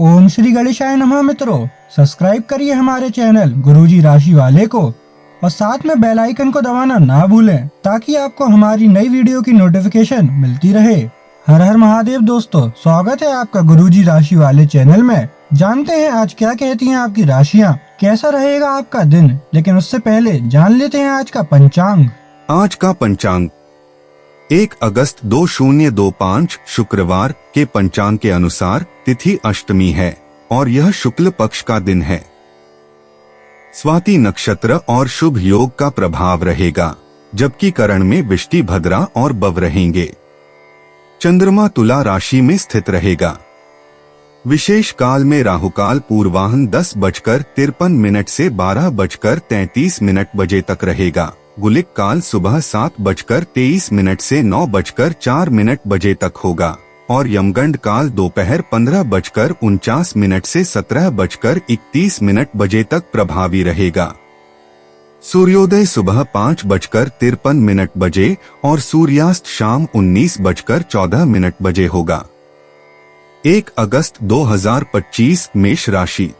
ओम श्री गणेशाय नमः। मित्रों, सब्सक्राइब करिए हमारे चैनल गुरुजी राशि वाले को और साथ में बेल आइकन को दबाना ना भूलें ताकि आपको हमारी नई वीडियो की नोटिफिकेशन मिलती रहे। हर हर महादेव दोस्तों, स्वागत है आपका गुरुजी राशि वाले चैनल में। जानते हैं आज क्या कहती हैं आपकी राशियां, कैसा रहेगा आपका दिन। लेकिन उससे पहले जान लेते हैं आज का पंचांग। आज का पंचांग 1 अगस्त 2025 शुक्रवार के पंचांग के अनुसार तिथि अष्टमी है और यह शुक्ल पक्ष का दिन है। स्वाति नक्षत्र और शुभ योग का प्रभाव रहेगा, जबकि करण में विष्टि भद्रा और बव रहेंगे। चंद्रमा तुला राशि में स्थित रहेगा। विशेष काल में राहुकाल पूर्वाह्न 10:53 से 12:33 बजे तक रहेगा। गुलिक काल सुबह 7:23 से 9:04 बजे तक होगा और यमगंड काल दोपहर 15:49 से 17:31 बजे तक प्रभावी रहेगा। सूर्योदय सुबह 5:53 बजे और सूर्यास्त शाम 19:14 बजे होगा। 1 अगस्त 2025 मेष राशि।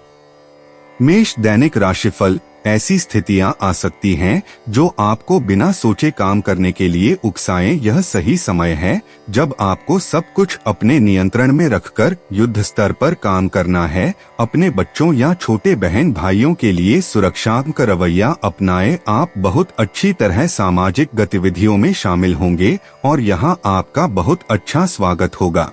मेष दैनिक राशिफल। ऐसी स्थितियां आ सकती हैं जो आपको बिना सोचे काम करने के लिए उकसाएं। यह सही समय है जब आपको सब कुछ अपने नियंत्रण में रखकर युद्ध स्तर पर काम करना है। अपने बच्चों या छोटे बहन भाइयों के लिए सुरक्षात्मक रवैया अपनाएं। आप बहुत अच्छी तरह सामाजिक गतिविधियों में शामिल होंगे और यहां आपका बहुत अच्छा स्वागत होगा।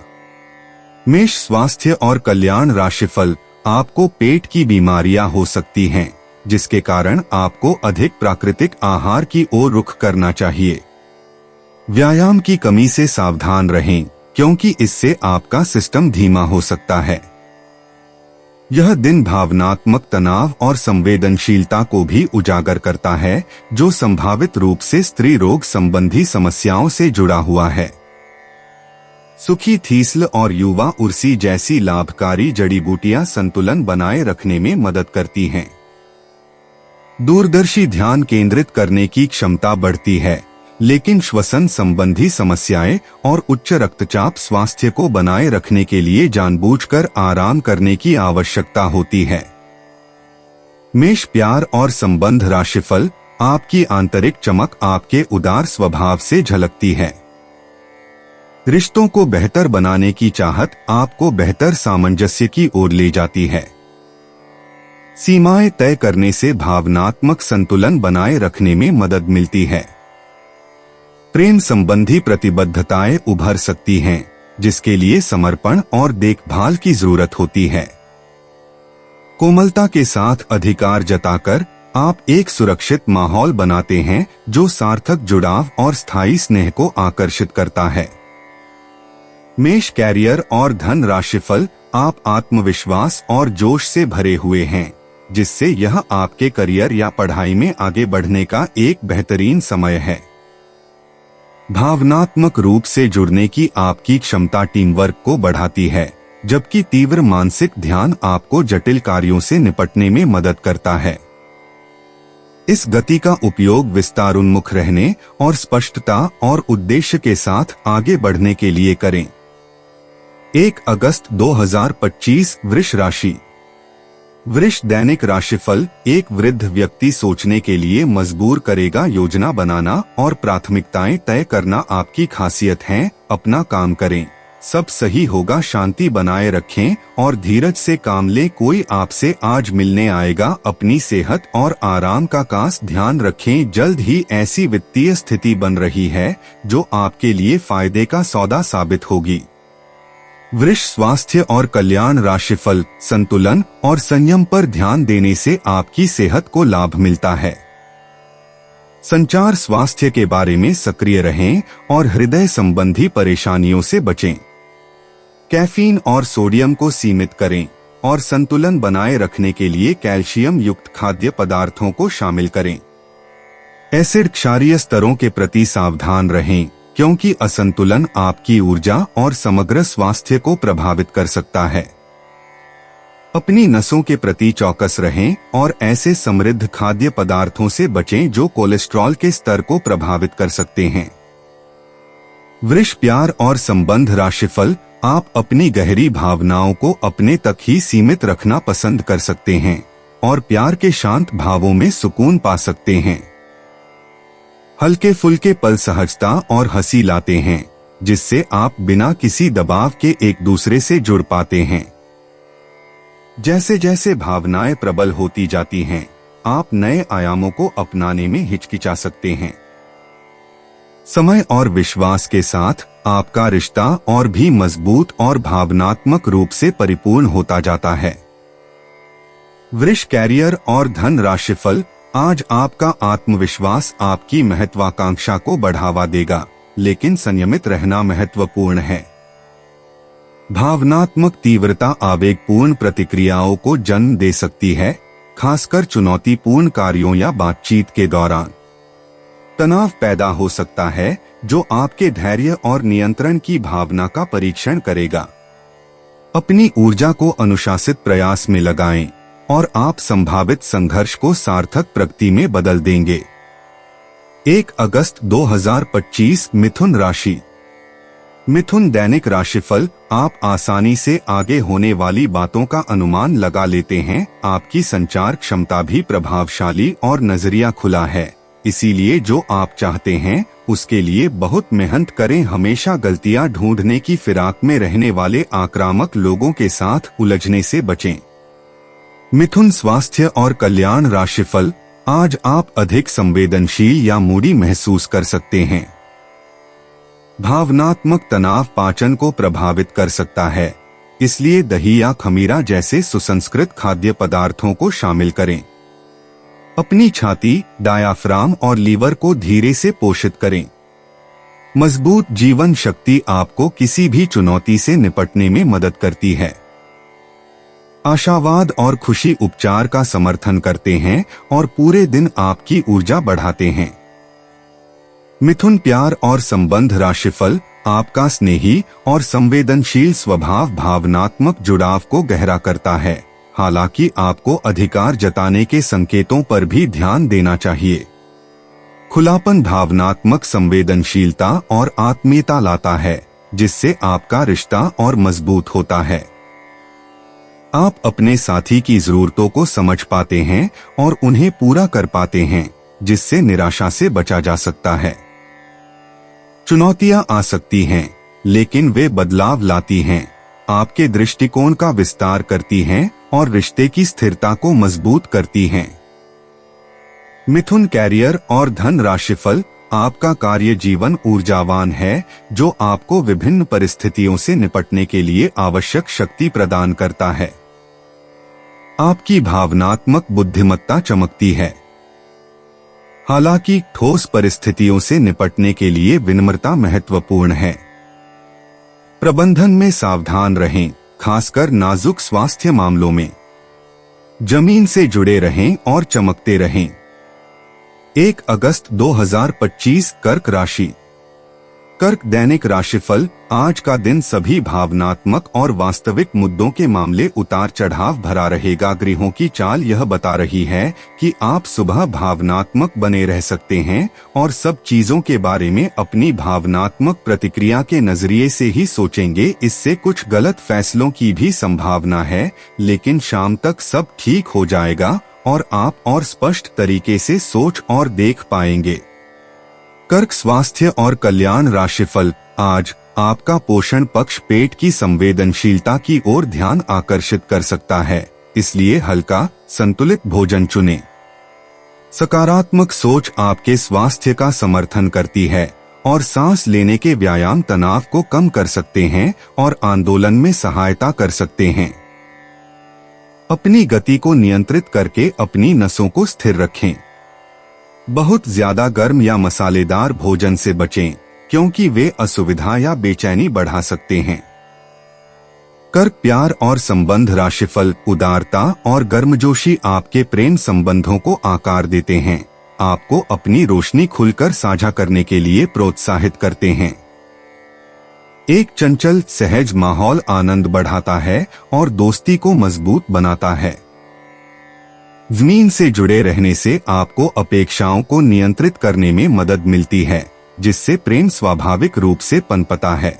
मेष स्वास्थ्य और कल्याण राशिफल। आपको पेट की बीमारियां हो सकती हैं, जिसके कारण आपको अधिक प्राकृतिक आहार की ओर रुख करना चाहिए। व्यायाम की कमी से सावधान रहें, क्योंकि इससे आपका सिस्टम धीमा हो सकता है। यह दिन भावनात्मक तनाव और संवेदनशीलता को भी उजागर करता है, जो संभावित रूप से स्त्री रोग संबंधी समस्याओं से जुड़ा हुआ है। सुखी थीसल और युवा उर्सी जैसी लाभकारी जड़ी बूटियां संतुलन बनाए रखने में मदद करती हैं। दूरदर्शी ध्यान केंद्रित करने की क्षमता बढ़ती है, लेकिन श्वसन संबंधी समस्याएं और उच्च रक्तचाप स्वास्थ्य को बनाए रखने के लिए जानबूझकर आराम करने की आवश्यकता होती है। मेष प्यार और संबंध राशिफल। आपकी आंतरिक चमक आपके उदार स्वभाव से झलकती है। रिश्तों को बेहतर बनाने की चाहत आपको बेहतर सामंजस्य की ओर ले जाती है। सीमाएं तय करने से भावनात्मक संतुलन बनाए रखने में मदद मिलती है। प्रेम संबंधी प्रतिबद्धताएं उभर सकती हैं, जिसके लिए समर्पण और देखभाल की जरूरत होती है। कोमलता के साथ अधिकार जताकर आप एक सुरक्षित माहौल बनाते हैं, जो सार्थक जुड़ाव और स्थायी स्नेह को आकर्षित करता है। मेष कैरियर और धन राशिफल। आप आत्मविश्वास और जोश से भरे हुए हैं, जिससे यह आपके करियर या पढ़ाई में आगे बढ़ने का एक बेहतरीन समय है। भावनात्मक रूप से जुड़ने की आपकी क्षमता टीम वर्क को बढ़ाती है, जबकि तीव्र मानसिक ध्यान आपको जटिल कार्यों से निपटने में मदद करता है। इस गति का उपयोग विस्तारोन्मुख रहने और स्पष्टता और उद्देश्य के साथ आगे बढ़ने के लिए करें। 1 अगस्त 2025 वृष राशि। वृष दैनिक राशिफल। एक वृद्ध व्यक्ति सोचने के लिए मजबूर करेगा। योजना बनाना और प्राथमिकताएं तय करना आपकी खासियत है। अपना काम करें, सब सही होगा। शांति बनाए रखें और धीरज से काम लें। कोई आपसे आज मिलने आएगा। अपनी सेहत और आराम का खास ध्यान रखें। जल्द ही ऐसी वित्तीय स्थिति बन रही है जो आपके लिए फायदे का सौदा साबित होगी। वृष स्वास्थ्य और कल्याण राशिफल। संतुलन और संयम पर ध्यान देने से आपकी सेहत को लाभ मिलता है। संचार स्वास्थ्य के बारे में सक्रिय रहें और हृदय संबंधी परेशानियों से बचें। कैफीन और सोडियम को सीमित करें और संतुलन बनाए रखने के लिए कैल्शियम युक्त खाद्य पदार्थों को शामिल करें। एसिड क्षारीय स्तरों के प्रति सावधान रहें, क्योंकि असंतुलन आपकी ऊर्जा और समग्र स्वास्थ्य को प्रभावित कर सकता है। अपनी नसों के प्रति चौकस रहें और ऐसे समृद्ध खाद्य पदार्थों से बचें जो कोलेस्ट्रॉल के स्तर को प्रभावित कर सकते हैं। वृष प्यार और संबंध राशिफल। आप अपनी गहरी भावनाओं को अपने तक ही सीमित रखना पसंद कर सकते हैं और प्यार के शांत भावों में सुकून पा सकते हैं। हल्के फुल्के पल सहजता और हंसी लाते हैं, जिससे आप बिना किसी दबाव के एक दूसरे से जुड़ पाते हैं। जैसे जैसे भावनाएं प्रबल होती जाती हैं, आप नए आयामों को अपनाने में हिचकिचा सकते हैं। समय और विश्वास के साथ आपका रिश्ता और भी मजबूत और भावनात्मक रूप से परिपूर्ण होता जाता है। वृष कैरियर और धन राशिफल। आज आपका आत्मविश्वास आपकी महत्वाकांक्षा को बढ़ावा देगा, लेकिन संयमित रहना महत्वपूर्ण है। भावनात्मक तीव्रता आवेगपूर्ण प्रतिक्रियाओं को जन्म दे सकती है, खासकर चुनौतीपूर्ण कार्यों या बातचीत के दौरान। तनाव पैदा हो सकता है, जो आपके धैर्य और नियंत्रण की भावना का परीक्षण करेगा। अपनी ऊर्जा को अनुशासित प्रयास में लगाएं और आप संभावित संघर्ष को सार्थक प्रगति में बदल देंगे। 1 अगस्त 2025 मिथुन राशि। मिथुन दैनिक राशिफल। आप आसानी से आगे होने वाली बातों का अनुमान लगा लेते हैं। आपकी संचार क्षमता भी प्रभावशाली और नजरिया खुला है, इसीलिए जो आप चाहते हैं उसके लिए बहुत मेहनत करें। हमेशा गलतियां ढूंढने की फिराक में रहने वाले आक्रामक लोगों के साथ उलझने से बचें। मिथुन स्वास्थ्य और कल्याण राशिफल। आज आप अधिक संवेदनशील या मूडी महसूस कर सकते हैं। भावनात्मक तनाव पाचन को प्रभावित कर सकता है, इसलिए दही या खमीरा जैसे सुसंस्कृत खाद्य पदार्थों को शामिल करें। अपनी छाती, डायाफ्राम और लीवर को धीरे से पोषित करें। मजबूत जीवन शक्ति आपको किसी भी चुनौती से निपटने में मदद करती है। आशावाद और खुशी उपचार का समर्थन करते हैं और पूरे दिन आपकी ऊर्जा बढ़ाते हैं। मिथुन प्यार और संबंध राशिफल। आपका स्नेही और संवेदनशील स्वभाव भावनात्मक जुड़ाव को गहरा करता है, हालांकि आपको अधिकार जताने के संकेतों पर भी ध्यान देना चाहिए। खुलापन भावनात्मक संवेदनशीलता और आत्मीयता लाता है, जिससे आपका रिश्ता और मजबूत होता है। आप अपने साथी की जरूरतों को समझ पाते हैं और उन्हें पूरा कर पाते हैं, जिससे निराशा से बचा जा सकता है। चुनौतियां आ सकती हैं, लेकिन वे बदलाव लाती हैं, आपके दृष्टिकोण का विस्तार करती हैं और रिश्ते की स्थिरता को मजबूत करती हैं। मिथुन कैरियर और धन राशिफल। आपका कार्य जीवन ऊर्जावान है, जो आपको विभिन्न परिस्थितियों से निपटने के लिए आवश्यक शक्ति प्रदान करता है। आपकी भावनात्मक बुद्धिमत्ता चमकती है, हालांकि ठोस परिस्थितियों से निपटने के लिए विनम्रता महत्वपूर्ण है। प्रबंधन में सावधान रहें, खासकर नाजुक स्वास्थ्य मामलों में। जमीन से जुड़े रहें और चमकते रहें। 1 अगस्त 2025 कर्क राशि। कर्क दैनिक राशिफल। आज का दिन सभी भावनात्मक और वास्तविक मुद्दों के मामले उतार चढ़ाव भरा रहेगा। ग्रहों की चाल यह बता रही है कि आप सुबह भावनात्मक बने रह सकते हैं और सब चीजों के बारे में अपनी भावनात्मक प्रतिक्रिया के नजरिए से ही सोचेंगे। इससे कुछ गलत फैसलों की भी संभावना है, लेकिन शाम तक सब ठीक हो जाएगा और आप और स्पष्ट तरीके से सोच और देख पाएंगे। कर्क स्वास्थ्य और कल्याण राशिफल। आज आपका पोषण पक्ष पेट की संवेदनशीलता की ओर ध्यान आकर्षित कर सकता है, इसलिए हल्का संतुलित भोजन चुनें। सकारात्मक सोच आपके स्वास्थ्य का समर्थन करती है और सांस लेने के व्यायाम तनाव को कम कर सकते हैं और आंदोलन में सहायता कर सकते हैं। अपनी गति को नियंत्रित करके अपनी नसों को स्थिर रखें। बहुत ज्यादा गर्म या मसालेदार भोजन से बचें, क्योंकि वे असुविधा या बेचैनी बढ़ा सकते हैं। कर्क प्यार और संबंध राशिफल। उदारता और गर्मजोशी आपके प्रेम संबंधों को आकार देते हैं, आपको अपनी रोशनी खुलकर साझा करने के लिए प्रोत्साहित करते हैं। एक चंचल सहज माहौल आनंद बढ़ाता है और दोस्ती को मजबूत बनाता है। जमीन से जुड़े रहने से आपको अपेक्षाओं को नियंत्रित करने में मदद मिलती है, जिससे प्रेम स्वाभाविक रूप से पनपता है।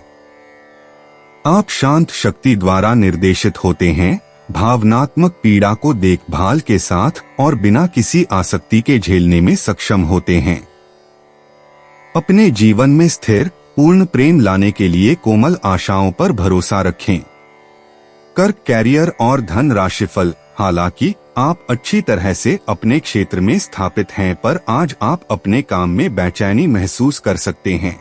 आप शांत शक्ति द्वारा निर्देशित होते हैं, भावनात्मक पीड़ा को देखभाल के साथ और बिना किसी आसक्ति के झेलने में सक्षम होते हैं। अपने जीवन में स्थिर पूर्ण प्रेम लाने के लिए कोमल आशाओं पर भरोसा रखें। कर्क, कैरियर और धन राशिफल। हालांकि आप अच्छी तरह से अपने क्षेत्र में स्थापित हैं, पर आज आप अपने काम में बेचैनी महसूस कर सकते हैं।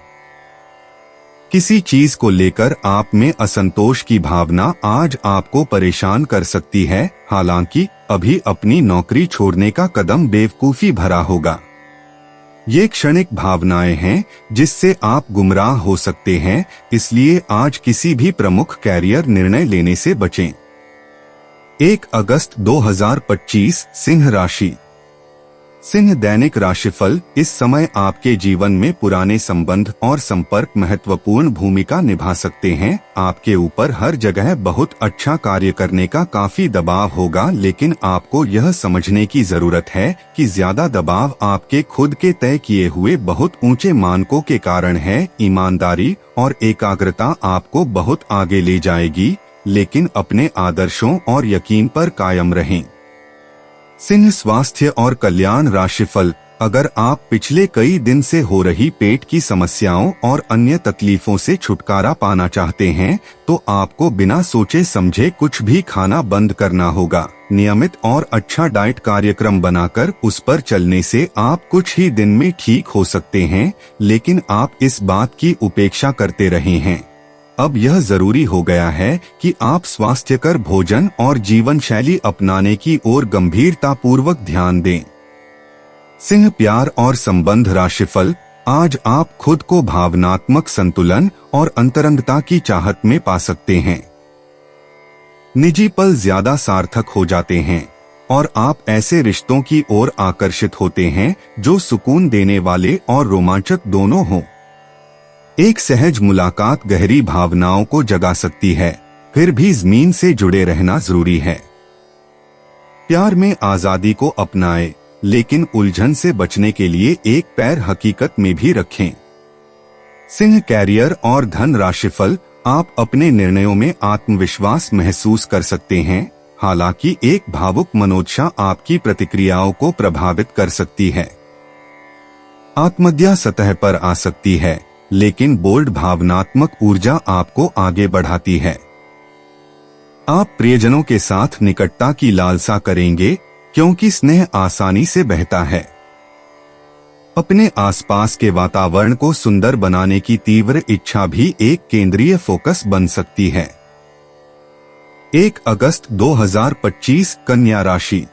किसी चीज को लेकर आप में असंतोष की भावना आज आपको परेशान कर सकती है। हालांकि अभी अपनी नौकरी छोड़ने का कदम बेवकूफी भरा होगा। ये क्षणिक भावनाएं हैं जिससे आप गुमराह हो सकते हैं, इसलिए आज किसी भी प्रमुख कैरियर निर्णय लेने से बचें। 1 अगस्त 2025 सिंह राशि। सिंह दैनिक राशिफल। इस समय आपके जीवन में पुराने संबंध और संपर्क महत्वपूर्ण भूमिका निभा सकते हैं। आपके ऊपर हर जगह बहुत अच्छा कार्य करने का काफी दबाव होगा, लेकिन आपको यह समझने की जरूरत है कि ज्यादा दबाव आपके खुद के तय किए हुए बहुत ऊंचे मानकों के कारण है। ईमानदारी और एकाग्रता आपको बहुत आगे ले जाएगी, लेकिन अपने आदर्शों और यकीन पर कायम रहें। सिंह स्वास्थ्य और कल्याण राशिफल। अगर आप पिछले कई दिन से हो रही पेट की समस्याओं और अन्य तकलीफों से छुटकारा पाना चाहते हैं, तो आपको बिना सोचे समझे कुछ भी खाना बंद करना होगा। नियमित और अच्छा डाइट कार्यक्रम बनाकर उस पर चलने से आप कुछ ही दिन में ठीक हो सकते हैं, लेकिन आप इस बात की उपेक्षा करते रहे हैं। अब यह जरूरी हो गया है कि आप स्वास्थ्यकर भोजन और जीवन शैली अपनाने की ओर गंभीरता पूर्वक ध्यान दें। सिंह प्यार और संबंध राशिफल। आज आप खुद को भावनात्मक संतुलन और अंतरंगता की चाहत में पा सकते हैं। निजी पल ज्यादा सार्थक हो जाते हैं और आप ऐसे रिश्तों की ओर आकर्षित होते हैं जो सुकून देने वाले और रोमांचक दोनों हों। एक सहज मुलाकात गहरी भावनाओं को जगा सकती है, फिर भी जमीन से जुड़े रहना जरूरी है। प्यार में आजादी को अपनाएं, लेकिन उलझन से बचने के लिए एक पैर हकीकत में भी रखें। सिंह कैरियर और धन राशिफल। आप अपने निर्णयों में आत्मविश्वास महसूस कर सकते हैं, हालांकि एक भावुक मनोदशा आपकी प्रतिक्रियाओं को प्रभावित कर सकती है। आत्महत्या सतह पर आ सकती है, लेकिन बोल्ड भावनात्मक ऊर्जा आपको आगे बढ़ाती है। आप प्रियजनों के साथ निकटता की लालसा करेंगे, क्योंकि स्नेह आसानी से बहता है। अपने आसपास के वातावरण को सुंदर बनाने की तीव्र इच्छा भी एक केंद्रीय फोकस बन सकती है। 1 अगस्त 2025 कन्या राशि।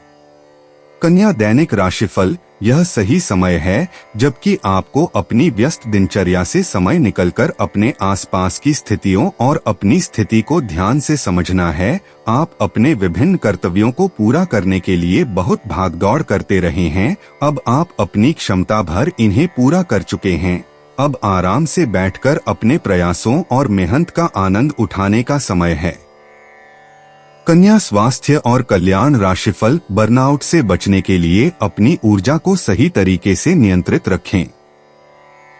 कन्या दैनिक राशिफल। यह सही समय है जबकि आपको अपनी व्यस्त दिनचर्या से समय निकलकर अपने आसपास की स्थितियों और अपनी स्थिति को ध्यान से समझना है। आप अपने विभिन्न कर्तव्यों को पूरा करने के लिए बहुत भागदौड़ करते रहे हैं। अब आप अपनी क्षमता भर इन्हें पूरा कर चुके हैं। अब आराम से बैठकर अपने प्रयासों और मेहनत का आनंद उठाने का समय है। कन्या स्वास्थ्य और कल्याण राशिफल। बर्नआउट से बचने के लिए अपनी ऊर्जा को सही तरीके से नियंत्रित रखें।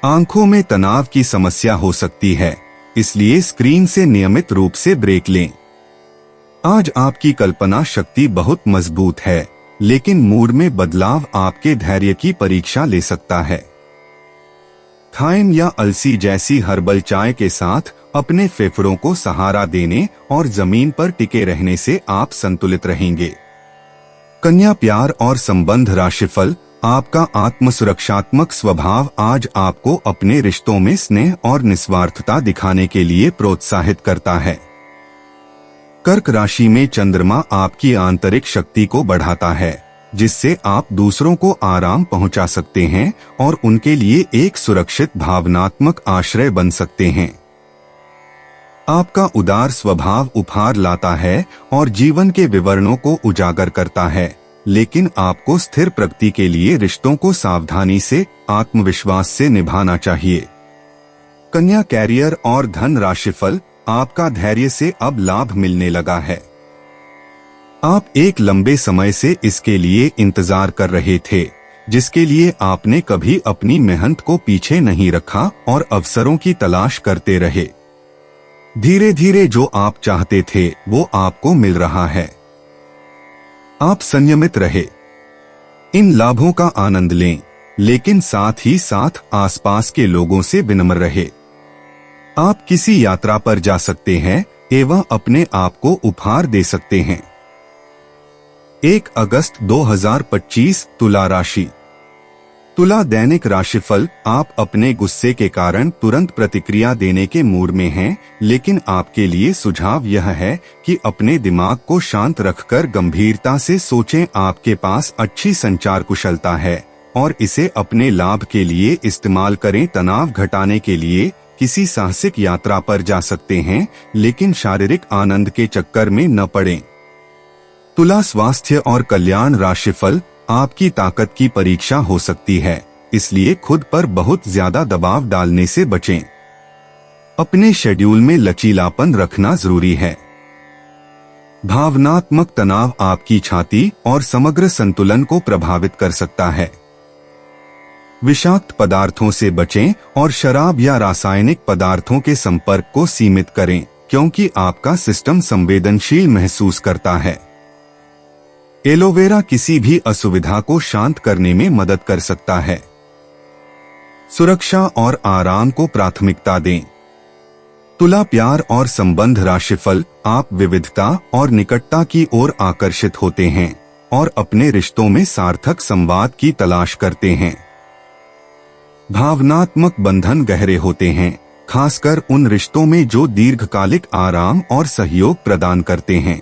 आंखों में तनाव की समस्या हो सकती है, इसलिए स्क्रीन से नियमित रूप से ब्रेक लें। आज आपकी कल्पना शक्ति बहुत मजबूत है, लेकिन मूड में बदलाव आपके धैर्य की परीक्षा ले सकता है। थाइम या अलसी जैसी हर्बल चाय के साथ अपने फेफड़ों को सहारा देने और जमीन पर टिके रहने से आप संतुलित रहेंगे। कन्या प्यार और संबंध राशिफल। आपका आत्मसुरक्षात्मक स्वभाव आज आपको अपने रिश्तों में स्नेह और निस्वार्थता दिखाने के लिए प्रोत्साहित करता है। कर्क राशि में चंद्रमा आपकी आंतरिक शक्ति को बढ़ाता है, जिससे आप दूसरों को आराम पहुंचा सकते हैं और उनके लिए एक सुरक्षित भावनात्मक आश्रय बन सकते हैं। आपका उदार स्वभाव उपहार लाता है और जीवन के विवरणों को उजागर करता है, लेकिन आपको स्थिर प्रगति के लिए रिश्तों को सावधानी से, आत्मविश्वास से निभाना चाहिए। कन्या कैरियर और धन राशिफल। आपका धैर्य से अब लाभ मिलने लगा है। आप एक लंबे समय से इसके लिए इंतजार कर रहे थे, जिसके लिए आपने कभी अपनी मेहनत को पीछे नहीं रखा और अवसरों की तलाश करते रहे। धीरे धीरे जो आप चाहते थे वो आपको मिल रहा है। आप संयमित रहे, इन लाभों का आनंद लें, लेकिन साथ ही साथ आसपास के लोगों से विनम्र रहे। आप किसी यात्रा पर जा सकते हैं एवं अपने आप को उपहार दे सकते हैं। 1 अगस्त 2025 तुला राशि। तुला दैनिक राशिफल। आप अपने गुस्से के कारण तुरंत प्रतिक्रिया देने के मूड में हैं, लेकिन आपके लिए सुझाव यह है कि अपने दिमाग को शांत रखकर गंभीरता से सोचें। आपके पास अच्छी संचार कुशलता है और इसे अपने लाभ के लिए इस्तेमाल करें। तनाव घटाने के लिए किसी साहसिक यात्रा पर जा सकते हैं, लेकिन शारीरिक आनंद के चक्कर में न पड़ें। तुला स्वास्थ्य और कल्याण राशिफल। आपकी ताकत की परीक्षा हो सकती है, इसलिए खुद पर बहुत ज्यादा दबाव डालने से बचें। अपने शेड्यूल में लचीलापन रखना जरूरी है। भावनात्मक तनाव आपकी छाती और समग्र संतुलन को प्रभावित कर सकता है। विषाक्त पदार्थों से बचें और शराब या रासायनिक पदार्थों के संपर्क को सीमित करें, क्योंकि आपका सिस्टम संवेदनशील महसूस करता है। एलोवेरा किसी भी असुविधा को शांत करने में मदद कर सकता है। सुरक्षा और आराम को प्राथमिकता दें। तुला प्यार और संबंध राशिफल। आप विविधता और निकटता की ओर आकर्षित होते हैं और अपने रिश्तों में सार्थक संवाद की तलाश करते हैं। भावनात्मक बंधन गहरे होते हैं, खासकर उन रिश्तों में जो दीर्घकालिक आराम और सहयोग प्रदान करते हैं।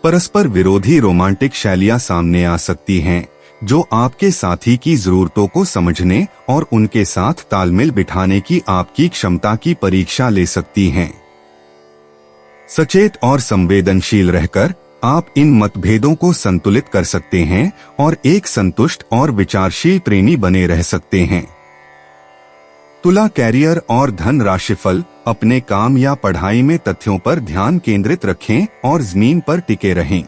परस्पर विरोधी रोमांटिक शैलियां सामने आ सकती हैं, जो आपके साथी की जरूरतों को समझने और उनके साथ तालमेल बिठाने की आपकी क्षमता की परीक्षा ले सकती हैं। सचेत और संवेदनशील रहकर आप इन मतभेदों को संतुलित कर सकते हैं और एक संतुष्ट और विचारशील प्रेमी बने रह सकते हैं। तुला कैरियर और धन राशिफल। अपने काम या पढ़ाई में तथ्यों पर ध्यान केंद्रित रखें और जमीन पर टिके रहें।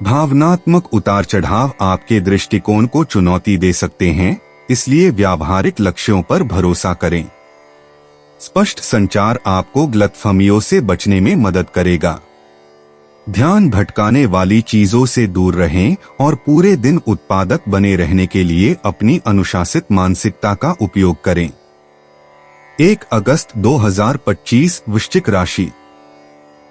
भावनात्मक उतार चढ़ाव आपके दृष्टिकोण को चुनौती दे सकते हैं, इसलिए व्यावहारिक लक्ष्यों पर भरोसा करें। स्पष्ट संचार आपको गलतफहमियों से बचने में मदद करेगा। ध्यान भटकाने वाली चीजों से दूर रहें और पूरे दिन उत्पादक बने रहने के लिए अपनी अनुशासित मानसिकता का उपयोग करें। 1 अगस्त 2025 वृश्चिक राशि।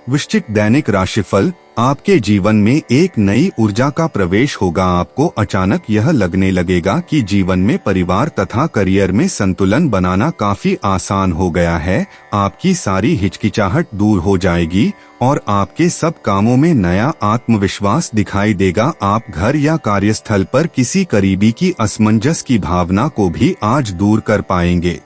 वृश्चिक दैनिक राशिफल। आपके जीवन में एक नई ऊर्जा का प्रवेश होगा। आपको अचानक यह लगने लगेगा कि जीवन में परिवार तथा करियर में संतुलन बनाना काफी आसान हो गया है। आपकी सारी हिचकिचाहट दूर हो जाएगी और आपके सब कामों में नया आत्मविश्वास दिखाई देगा। आप घर या कार्यस्थल पर किसी करीबी की असमंजस की भावना को भी आज दूर कर पाएंगे।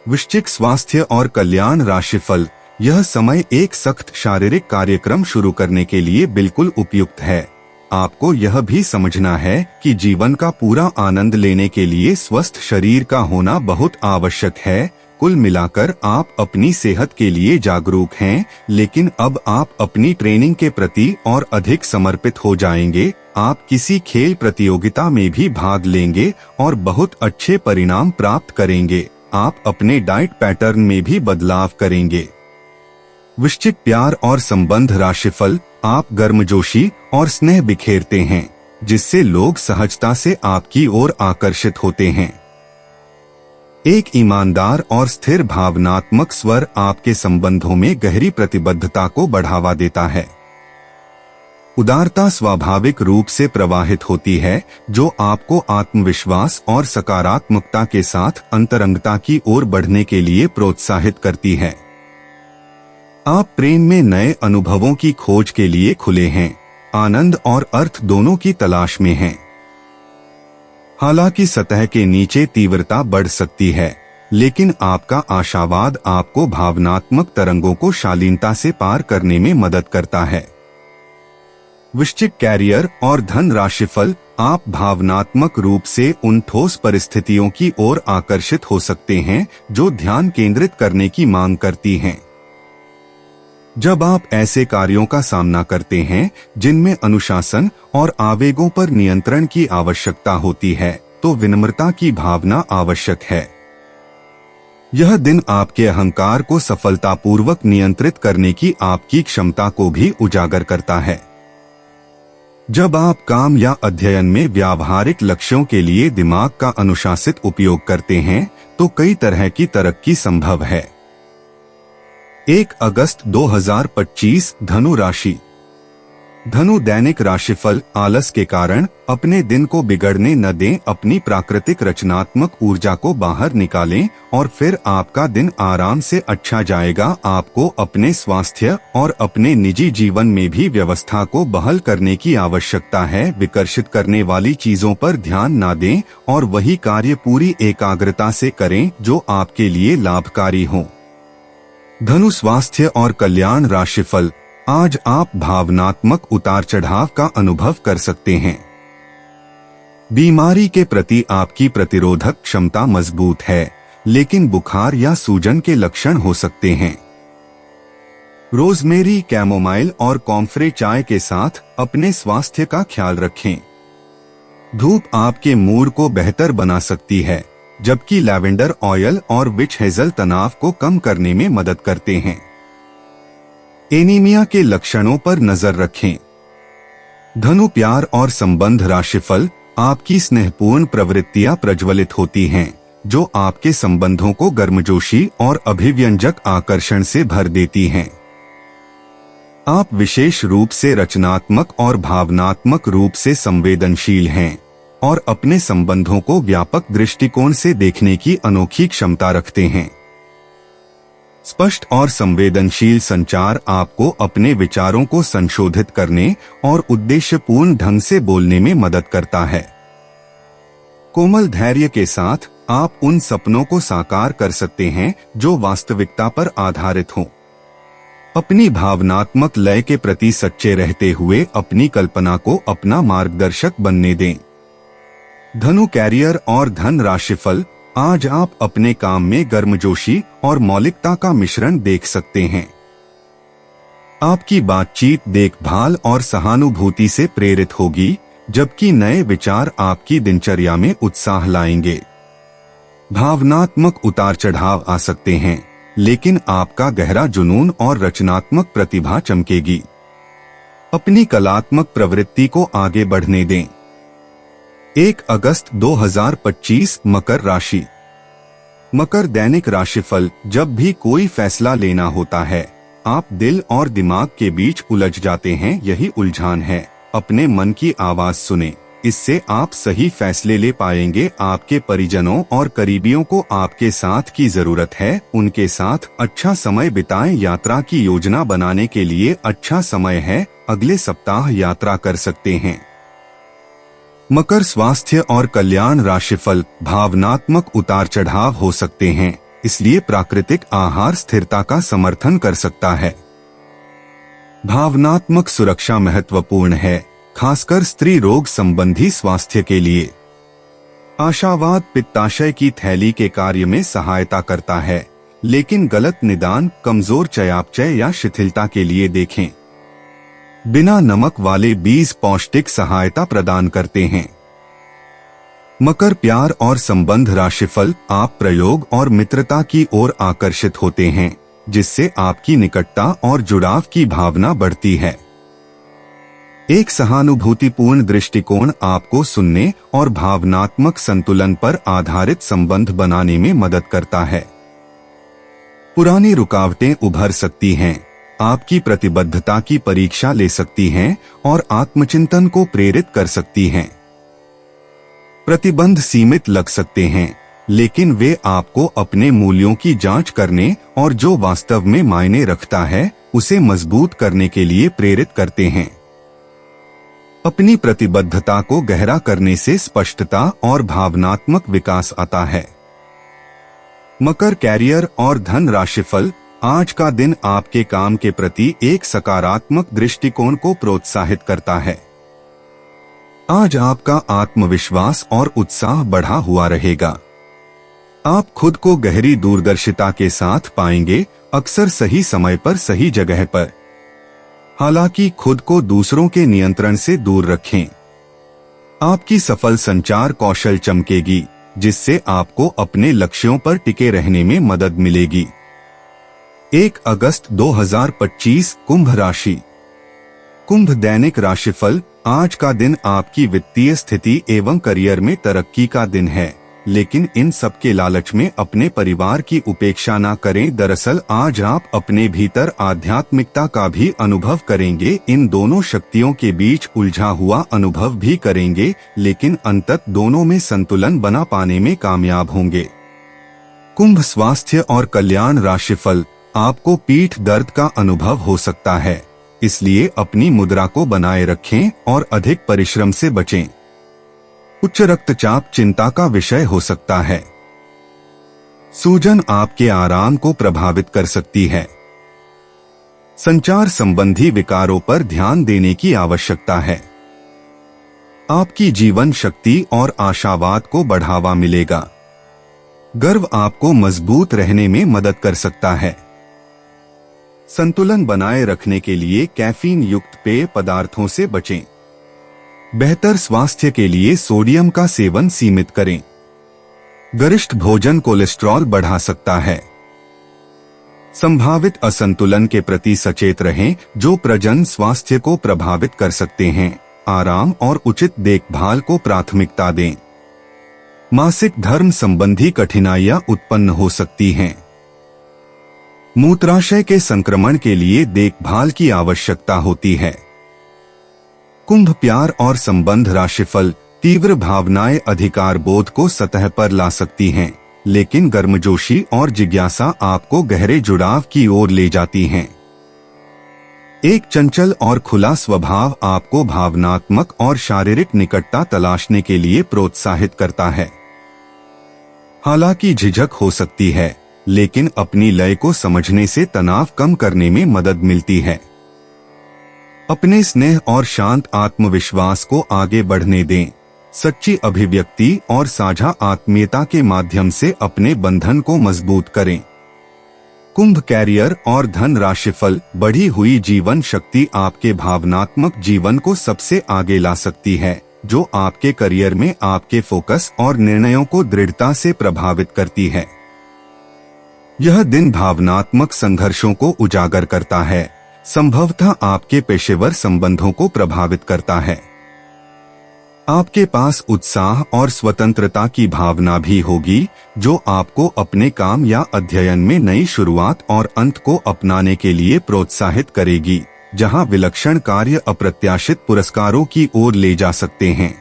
वृश्चिक स्वास्थ्य और कल्याण राशिफल। यह समय एक सख्त शारीरिक कार्यक्रम शुरू करने के लिए बिल्कुल उपयुक्त है। आपको यह भी समझना है कि जीवन का पूरा आनंद लेने के लिए स्वस्थ शरीर का होना बहुत आवश्यक है। कुल मिलाकर आप अपनी सेहत के लिए जागरूक हैं, लेकिन अब आप अपनी ट्रेनिंग के प्रति और अधिक समर्पित हो जाएंगे। आप किसी खेल प्रतियोगिता में भी भाग लेंगे और बहुत अच्छे परिणाम प्राप्त करेंगे। आप अपने डाइट पैटर्न में भी बदलाव करेंगे। वृश्चिक प्यार और संबंध राशिफल। आप गर्मजोशी और स्नेह बिखेरते हैं, जिससे लोग सहजता से आपकी ओर आकर्षित होते हैं। एक ईमानदार और स्थिर भावनात्मक स्वर आपके संबंधों में गहरी प्रतिबद्धता को बढ़ावा देता है। उदारता स्वाभाविक रूप से प्रवाहित होती है, जो आपको आत्मविश्वास और सकारात्मकता के साथ अंतरंगता की ओर बढ़ने के लिए प्रोत्साहित करती है। आप प्रेम में नए अनुभवों की खोज के लिए खुले हैं, आनंद और अर्थ दोनों की तलाश में हैं। हालांकि सतह के नीचे तीव्रता बढ़ सकती है, लेकिन आपका आशावाद आपको भावनात्मक तरंगों को शालीनता से पार करने में मदद करता है। वृश्चिक कैरियर और धन राशिफल। आप भावनात्मक रूप से उन ठोस परिस्थितियों की ओर आकर्षित हो सकते हैं जो ध्यान केंद्रित करने की मांग करती हैं। जब आप ऐसे कार्यों का सामना करते हैं जिनमें अनुशासन और आवेगों पर नियंत्रण की आवश्यकता होती है, तो विनम्रता की भावना आवश्यक है। यह दिन आपके अहंकार को सफलतापूर्वक नियंत्रित करने की आपकी क्षमता को भी उजागर करता है। जब आप काम या अध्ययन में व्यावहारिक लक्ष्यों के लिए दिमाग का अनुशासित उपयोग करते हैं तो कई तरह की तरक्की संभव है। 1 अगस्त 2025 धनु राशि। धनु दैनिक राशिफल। आलस के कारण अपने दिन को बिगड़ने न दें, अपनी प्राकृतिक रचनात्मक ऊर्जा को बाहर निकालें और फिर आपका दिन आराम से अच्छा जाएगा। आपको अपने स्वास्थ्य और अपने निजी जीवन में भी व्यवस्था को बहाल करने की आवश्यकता है। विकर्षित करने वाली चीजों पर ध्यान न दें और वही कार्य पूरी एकाग्रता से करें जो आपके लिए लाभकारी हो। धनु स्वास्थ्य और कल्याण राशिफल। आज आप भावनात्मक उतार चढ़ाव का अनुभव कर सकते हैं। बीमारी के प्रति आपकी प्रतिरोधक क्षमता मजबूत है, लेकिन बुखार या सूजन के लक्षण हो सकते हैं। रोजमेरी, कैमोमाइल और कॉम्फ्रे चाय के साथ अपने स्वास्थ्य का ख्याल रखें। धूप आपके मूड को बेहतर बना सकती है, जबकि लैवेंडर ऑयल और विच हेजल तनाव को कम करने में मदद करते हैं। एनीमिया के लक्षणों पर नजर रखें। धनु प्यार और संबंध राशिफल। आपकी स्नेहपूर्ण प्रवृत्तियां प्रज्वलित होती हैं, जो आपके संबंधों को गर्मजोशी और अभिव्यंजक आकर्षण से भर देती हैं। आप विशेष रूप से रचनात्मक और भावनात्मक रूप से संवेदनशील हैं और अपने संबंधों को व्यापक दृष्टिकोण से देखने की अनोखी क्षमता रखते हैं। स्पष्ट और संवेदनशील संचार आपको अपने विचारों को संशोधित करने और उद्देश्यपूर्ण ढंग से बोलने में मदद करता है। कोमल धैर्य के साथ आप उन सपनों को साकार कर सकते हैं जो वास्तविकता पर आधारित हों। अपनी भावनात्मक लय के प्रति सच्चे रहते हुए अपनी कल्पना को अपना मार्गदर्शक बनने दें। धनु कैरियर और धन राशिफल। आज आप अपने काम में गर्मजोशी और मौलिकता का मिश्रण देख सकते हैं। आपकी बातचीत देखभाल और सहानुभूति से प्रेरित होगी, जबकि नए विचार आपकी दिनचर्या में उत्साह लाएंगे। भावनात्मक उतार चढ़ाव आ सकते हैं, लेकिन आपका गहरा जुनून और रचनात्मक प्रतिभा चमकेगी। अपनी कलात्मक प्रवृत्ति को आगे बढ़ने दें। 1 अगस्त 2025 मकर राशि। मकर दैनिक राशिफल। जब भी कोई फैसला लेना होता है, आप दिल और दिमाग के बीच उलझ जाते हैं। यही उलझान है। अपने मन की आवाज सुने, इससे आप सही फैसले ले पाएंगे। आपके परिजनों और करीबियों को आपके साथ की जरूरत है। उनके साथ अच्छा समय बिताएं। यात्रा की योजना बनाने के लिए अच्छा समय है। अगले सप्ताह यात्रा कर सकते हैं। मकर स्वास्थ्य और कल्याण राशिफल। भावनात्मक उतार चढ़ाव हो सकते हैं, इसलिए प्राकृतिक आहार स्थिरता का समर्थन कर सकता है। भावनात्मक सुरक्षा महत्वपूर्ण है, खासकर स्त्री रोग संबंधी स्वास्थ्य के लिए। आशावाद पित्ताशय की थैली के कार्य में सहायता करता है, लेकिन गलत निदान कमजोर चयापचय या शिथिलता के लिए देखें। बिना नमक वाले बीज पौष्टिक सहायता प्रदान करते हैं। मकर प्यार और संबंध राशिफल। आप प्रयोग और मित्रता की ओर आकर्षित होते हैं, जिससे आपकी निकटता और जुड़ाव की भावना बढ़ती है। एक सहानुभूतिपूर्ण दृष्टिकोण आपको सुनने और भावनात्मक संतुलन पर आधारित संबंध बनाने में मदद करता है। पुरानी रुकावटें उभर सकती हैं, आपकी प्रतिबद्धता की परीक्षा ले सकती हैं और आत्मचिंतन को प्रेरित कर सकती हैं। प्रतिबंध सीमित लग सकते हैं, लेकिन वे आपको अपने मूल्यों की जांच करने और जो वास्तव में मायने रखता है उसे मजबूत करने के लिए प्रेरित करते हैं। अपनी प्रतिबद्धता को गहरा करने से स्पष्टता और भावनात्मक विकास आता है। मकर कैरियर और धन राशिफल। आज का दिन आपके काम के प्रति एक सकारात्मक दृष्टिकोण को प्रोत्साहित करता है। आज आपका आत्मविश्वास और उत्साह बढ़ा हुआ रहेगा। आप खुद को गहरी दूरदर्शिता के साथ पाएंगे, अक्सर सही समय पर सही जगह पर। हालांकि खुद को दूसरों के नियंत्रण से दूर रखें। आपकी सफल संचार कौशल चमकेगी, जिससे आपको अपने लक्ष्यों पर टिके रहने में मदद मिलेगी। 1 अगस्त 2025 कुंभ राशि। कुंभ दैनिक राशिफल। आज का दिन आपकी वित्तीय स्थिति एवं करियर में तरक्की का दिन है, लेकिन इन सब के लालच में अपने परिवार की उपेक्षा ना करें। दरअसल आज आप अपने भीतर आध्यात्मिकता का भी अनुभव करेंगे। इन दोनों शक्तियों के बीच उलझा हुआ अनुभव भी करेंगे, लेकिन अंततः दोनों में संतुलन बना पाने में कामयाब होंगे। कुंभ स्वास्थ्य और कल्याण राशिफल। आपको पीठ दर्द का अनुभव हो सकता है, इसलिए अपनी मुद्रा को बनाए रखें और अधिक परिश्रम से बचें। उच्च रक्तचाप चिंता का विषय हो सकता है। सूजन आपके आराम को प्रभावित कर सकती है। संचार संबंधी विकारों पर ध्यान देने की आवश्यकता है। आपकी जीवन शक्ति और आशावाद को बढ़ावा मिलेगा। गर्व आपको मजबूत रहने में मदद कर सकता है। संतुलन बनाए रखने के लिए कैफीन युक्त पेय पदार्थों से बचें। बेहतर स्वास्थ्य के लिए सोडियम का सेवन सीमित करें। गरिष्ठ भोजन कोलेस्ट्रॉल बढ़ा सकता है। संभावित असंतुलन के प्रति सचेत रहें, जो प्रजनन स्वास्थ्य को प्रभावित कर सकते हैं। आराम और उचित देखभाल को प्राथमिकता दें। मासिक धर्म संबंधी कठिनाइयां उत्पन्न हो सकती हैं। मूत्राशय के संक्रमण के लिए देखभाल की आवश्यकता होती है। कुंभ प्यार और संबंध राशिफल। तीव्र भावनाएं अधिकार बोध को सतह पर ला सकती हैं, लेकिन गर्मजोशी और जिज्ञासा आपको गहरे जुड़ाव की ओर ले जाती हैं। एक चंचल और खुला स्वभाव आपको भावनात्मक और शारीरिक निकटता तलाशने के लिए प्रोत्साहित करता है। हालांकि झिझक हो सकती है, लेकिन अपनी लय को समझने से तनाव कम करने में मदद मिलती है। अपने स्नेह और शांत आत्मविश्वास को आगे बढ़ने दें। सच्ची अभिव्यक्ति और साझा आत्मीयता के माध्यम से अपने बंधन को मजबूत करें। कुंभ कैरियर और धन राशिफल। बढ़ी हुई जीवन शक्ति आपके भावनात्मक जीवन को सबसे आगे ला सकती है, जो आपके करियर में आपके फोकस और निर्णयों को दृढ़ता से प्रभावित करती है। यह दिन भावनात्मक संघर्षों को उजागर करता है, संभवतः आपके पेशेवर संबंधों को प्रभावित करता है। आपके पास उत्साह और स्वतंत्रता की भावना भी होगी, जो आपको अपने काम या अध्ययन में नई शुरुआत और अंत को अपनाने के लिए प्रोत्साहित करेगी, जहां विलक्षण कार्य अप्रत्याशित पुरस्कारों की ओर ले जा सकते हैं।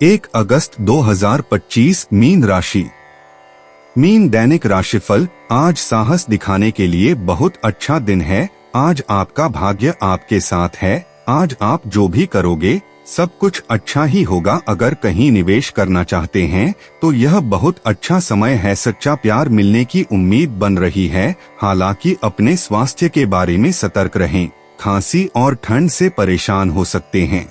1 अगस्त 2025 मीन राशि। मीन दैनिक राशिफल। आज साहस दिखाने के लिए बहुत अच्छा दिन है। आज आपका भाग्य आपके साथ है। आज आप जो भी करोगे सब कुछ अच्छा ही होगा। अगर कहीं निवेश करना चाहते हैं तो यह बहुत अच्छा समय है। सच्चा प्यार मिलने की उम्मीद बन रही है। हालांकि अपने स्वास्थ्य के बारे में सतर्क रहें, खांसी और ठंड से परेशान हो सकते हैं।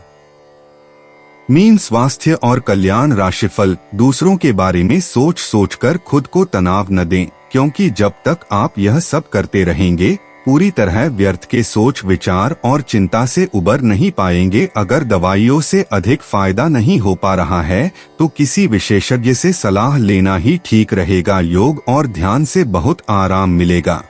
मीन स्वास्थ्य और कल्याण राशिफल। दूसरों के बारे में सोच सोचकर खुद को तनाव न दें, क्योंकि जब तक आप यह सब करते रहेंगे पूरी तरह व्यर्थ के सोच विचार और चिंता से उबर नहीं पाएंगे। अगर दवाइयों से अधिक फायदा नहीं हो पा रहा है तो किसी विशेषज्ञ से सलाह लेना ही ठीक रहेगा। योग और ध्यान से बहुत आराम मिलेगा।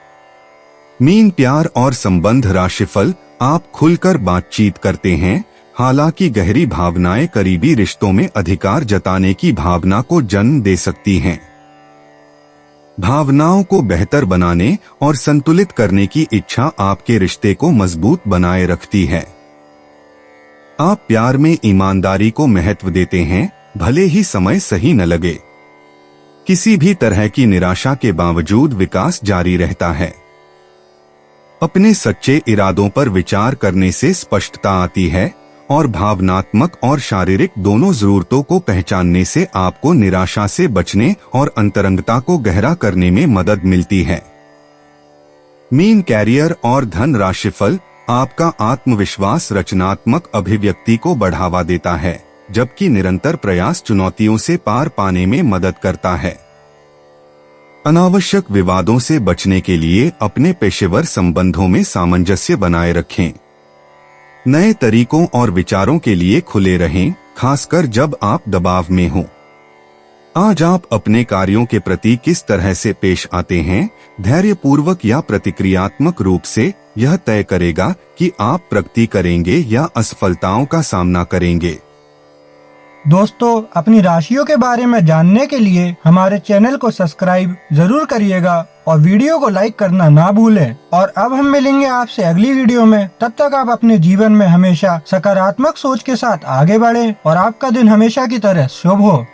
मीन प्यार और संबंध राशिफल। आप खुलकर बातचीत करते हैं, हालांकि गहरी भावनाएं करीबी रिश्तों में अधिकार जताने की भावना को जन्म दे सकती हैं। भावनाओं को बेहतर बनाने और संतुलित करने की इच्छा आपके रिश्ते को मजबूत बनाए रखती है। आप प्यार में ईमानदारी को महत्व देते हैं, भले ही समय सही न लगे। किसी भी तरह की निराशा के बावजूद विकास जारी रहता है। अपने सच्चे इरादों पर विचार करने से स्पष्टता आती है और भावनात्मक और शारीरिक दोनों जरूरतों को पहचानने से आपको निराशा से बचने और अंतरंगता को गहरा करने में मदद मिलती है। मीन कैरियर और धन राशिफल। आपका आत्मविश्वास रचनात्मक अभिव्यक्ति को बढ़ावा देता है, जबकि निरंतर प्रयास चुनौतियों से पार पाने में मदद करता है। अनावश्यक विवादों से बचने के लिए अपने पेशेवर संबंधों में सामंजस्य बनाए रखें। नए तरीकों और विचारों के लिए खुले रहें, खासकर जब आप दबाव में हों। आज आप अपने कार्यों के प्रति किस तरह से पेश आते हैं, धैर्यपूर्वक या प्रतिक्रियात्मक रूप से, यह तय करेगा कि आप प्रगति करेंगे या असफलताओं का सामना करेंगे। दोस्तों, अपनी राशियों के बारे में जानने के लिए हमारे चैनल को सब्सक्राइब जरूर करिएगा और वीडियो को लाइक करना ना भूलें। और अब हम मिलेंगे आपसे अगली वीडियो में। तब तक आप अपने जीवन में हमेशा सकारात्मक सोच के साथ आगे बढ़ें और आपका दिन हमेशा की तरह शुभ हो।